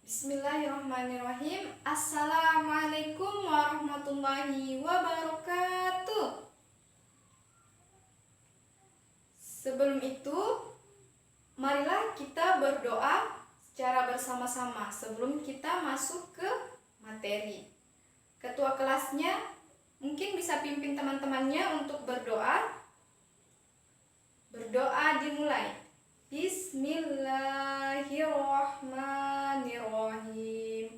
Bismillahirrahmanirrahim. Assalamualaikum warahmatullahi wabarakatuh. Sebelum itu, marilah kita berdoa secara bersama-sama sebelum kita masuk ke materi. Ketua kelasnya mungkin bisa pimpin teman-temannya untuk berdoa. Berdoa dimulai. Bismillahirrahmanirrahim.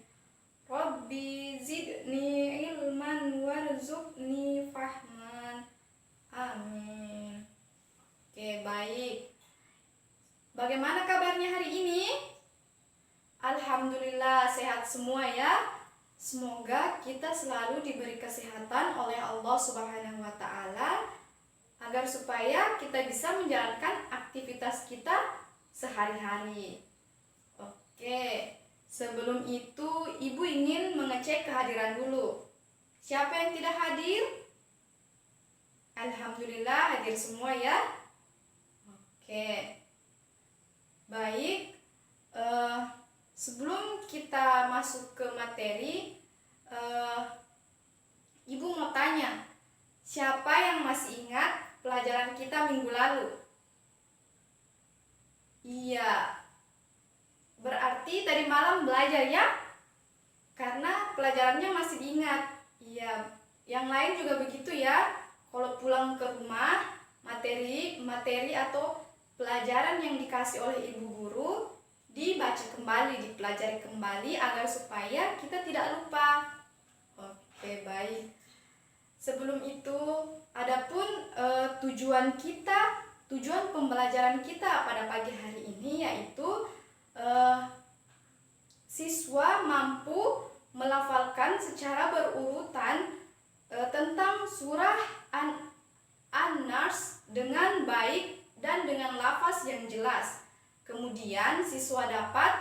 Rabbi zidni ilman warzuqni fahman. Amin. Oke, baik. Bagaimana kabarnya hari ini? Alhamdulillah sehat semua ya. Semoga kita selalu diberi kesehatan oleh Allah Subhanahu wa taala agar supaya kita bisa menjalankan aktivitas kita sehari-hari. Oke, sebelum itu Ibu ingin mengecek kehadiran dulu. Siapa yang tidak hadir? Alhamdulillah hadir semua ya. Oke, baik. Sebelum kita masuk ke materi, Ibu mau tanya, siapa yang masih ingat pelajaran kita minggu lalu? Iya, berarti tadi malam belajar ya? Karena pelajarannya masih diingat. Iya, yang lain juga begitu ya. Kalau pulang ke rumah, materi atau pelajaran yang dikasih oleh ibu guru dibaca kembali, dipelajari kembali agar supaya kita tidak lupa. Oke, baik. Sebelum itu, adapun tujuan pembelajaran kita pada pagi hari ini yaitu siswa mampu melafalkan secara berurutan tentang surah An-Nas dengan baik dan dengan lafaz yang jelas. Kemudian siswa dapat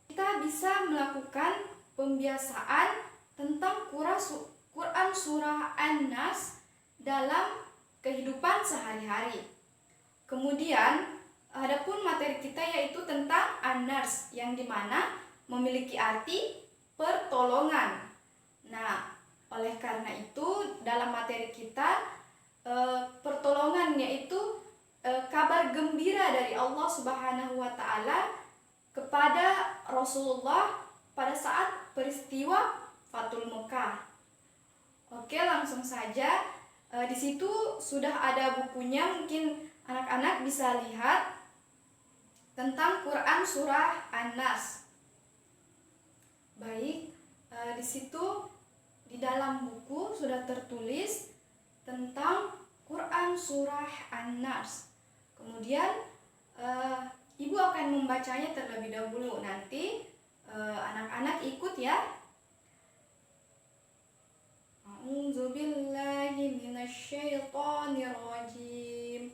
kita bisa melakukan pembiasaan tentang Quran surah An-Nas dalam kehidupan sehari-hari. Kemudian adapun materi kita yaitu tentang An-Nas yang dimana memiliki arti pertolongan. Nah, oleh karena itu dalam materi kita pertolongan yaitu kabar gembira dari Allah Subhanahu wa taala kepada Rasulullah pada saat peristiwa Fathul Mekah. Oke, langsung saja. Di situ sudah ada bukunya, mungkin anak-anak bisa lihat tentang Quran surah An-Nas. Baik, di situ di dalam buku sudah tertulis tentang Quran surah An-Nas. Kemudian Ibu akan membacanya terlebih dahulu. Nanti anak-anak ikut ya. A'udzubillahi minasyaitonirrajim.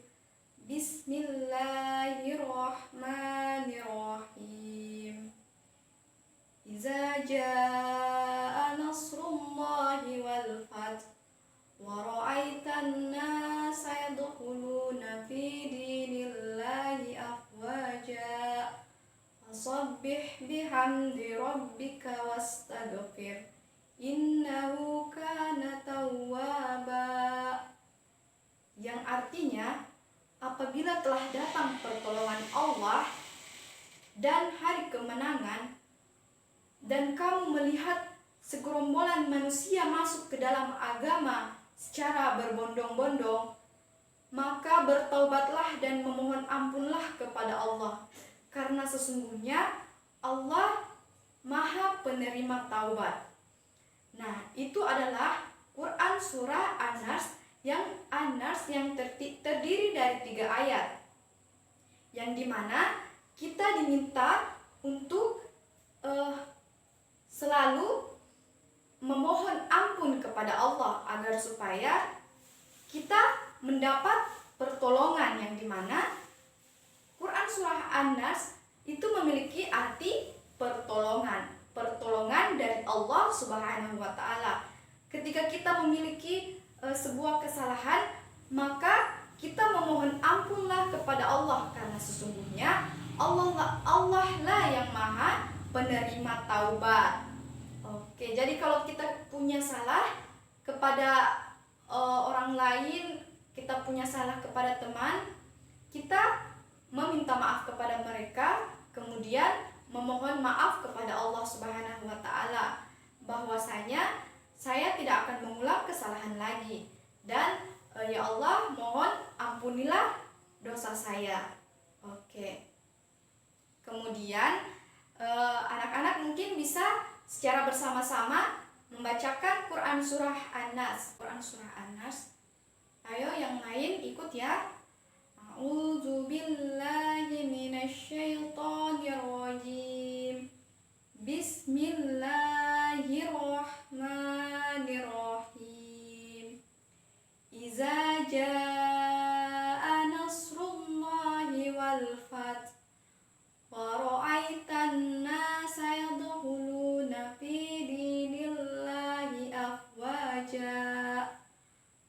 Bismillahirrahmanirrahim. Iza jaa nasrullahi wal fath wa ra'aitan nasa yadkhuluna fi dinillahi afwaja fasabbih bihamdi rabbika wastaghfir innahu kana tawwaba. Yang artinya, apabila telah datang pertolongan Allah dan hari kemenangan dan kamu melihat segerombolan manusia masuk ke dalam agama secara berbondong-bondong, maka bertaubatlah dan memohon ampunlah kepada Allah, karena sesungguhnya Allah Maha Penerima Taubat. Nah, itu adalah Quran surah An-Nas yang terdiri dari 3 ayat, yang dimana kita diminta untuk selalu memohon ampun kepada Allah agar supaya kita mendapat pertolongan, yang dimana Quran surah An-Nas itu memiliki arti pertolongan dari Allah Subhanahu wa taala. Ketika kita memiliki sebuah kesalahan, maka kita memohon ampunlah kepada karena sesungguhnya Allah lah yang maha penerima taubat. Oke, jadi kalau kita punya salah kepada orang lain, kita punya salah kepada teman, kita meminta maaf kepada mereka, kemudian memohon maaf kepada Allah Subhanahu wa taala bahwasanya saya tidak akan mengulang kesalahan lagi, dan ya Allah, mohon ampunilah dosa saya. Oke. Kemudian anak-anak mungkin bisa secara bersama-sama membacakan Quran surah An-Nas. Quran surah An-Nas. Ayo yang lain ikut ya. A'udzu billahi minasyaitonir rajim. Bismillahirrahmanirrahim. Iza jaa nasrullahi wal fath wa ra'aitan nasa yadkhuluna fi dinillahi afwaja.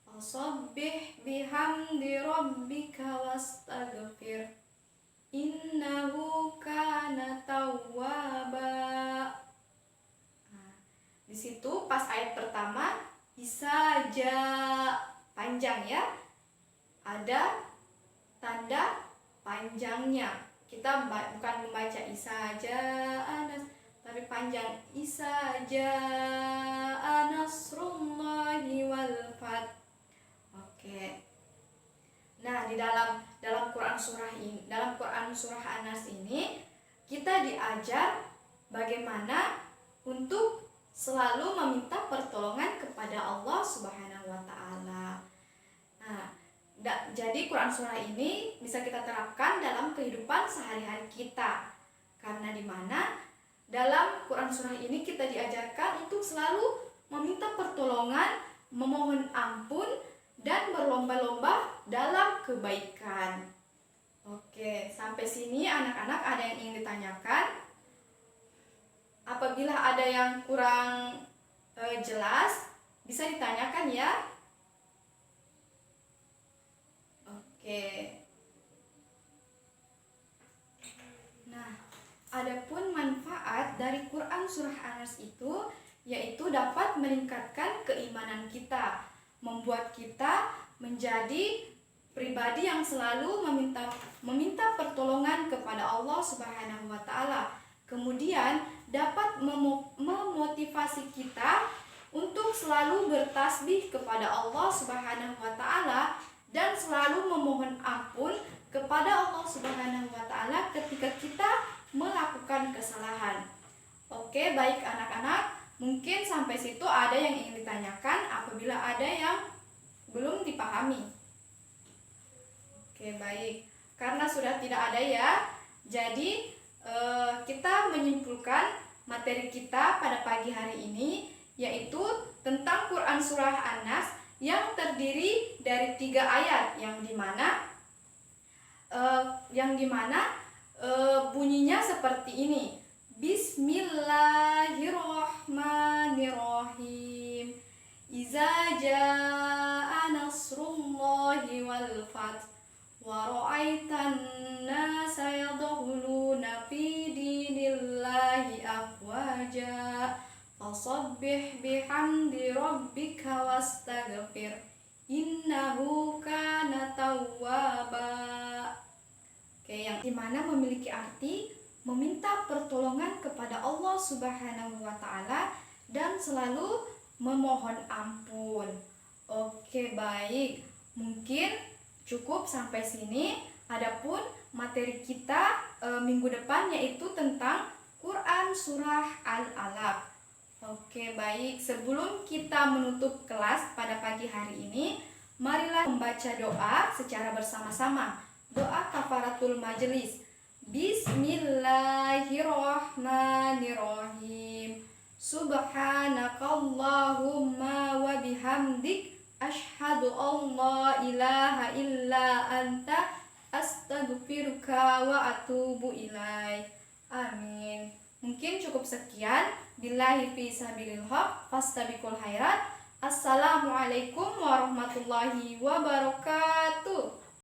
Fasabbih bihamdi rabbika wastaghfir. Innahu kana tawwaba. Nah, di situ pas ayat pertama isaja panjang ya. Ada tanda panjangnya. Kita bukan membaca isaja anas, tapi panjang isaja nasrullahi wal fath. Oke. Nah, di dalam Quran surah ini, dalam Quran surah An-Nas ini kita diajar bagaimana untuk selalu meminta pertolongan kepada Allah Subhanahu wa taala. Nah, jadi Quran surah ini bisa kita terapkan dalam kehidupan sehari-hari kita. Karena di mana dalam Quran surah ini kita diajarkan untuk selalu meminta pertolongan, memohon ampun, dan berlomba-lomba dalam kebaikan. Oke, sampai sini anak-anak ada yang ingin ditanyakan? Apabila ada yang kurang jelas, bisa ditanyakan ya. Oke. Nah, adapun manfaat dari Quran surah An-Nas itu yaitu dapat meningkatkan keimanan kita, membuat kita menjadi pribadi yang selalu meminta pertolongan kepada Allah Subhanahu wa taala. Kemudian dapat memotivasi kita untuk selalu bertasbih kepada Allah Subhanahu wa taala dan selalu memohon ampun kepada Allah Subhanahu wa taala ketika kita melakukan kesalahan. Oke, baik anak-anak, mungkin sampai situ ada yang ingin ditanyakan. Apabila ada yang belum dipahami. Oke, baik. Karena sudah tidak ada ya, jadi kita menyimpulkan materi kita pada pagi hari ini, yaitu tentang Quran surah An-Nas yang terdiri dari 3 ayat, yang dimana bunyinya seperti ini. Bismillahirrahmanirrahim. Iza jaa nasrullahi wal fath wa ra'aitan nasa yadkhuluna fi dinillahi afwaja. Fasabbih bihamdi rabbika wastaghfir. Innahu kana tawwaba. Oke, yang dimana memiliki arti meminta pertolongan kepada Allah Subhanahu wa taala dan selalu memohon ampun. Oke, baik. Mungkin cukup sampai sini. Adapun materi kita minggu depan yaitu tentang Quran surah Al-Alaq. Oke, baik. Sebelum kita menutup kelas pada pagi hari ini, marilah membaca doa secara bersama-sama. Doa kafaratul majelis. Bismillahirrahmanirrahim. Subhanakallahumma wa bihamdik asyhadu an la ilaha illa anta astaghfiruka wa atubu ilaik. Amin. Mungkin cukup sekian. Billahi fi sabilil haq fastabiqul khairat. Assalamualaikum warahmatullahi wabarakatuh.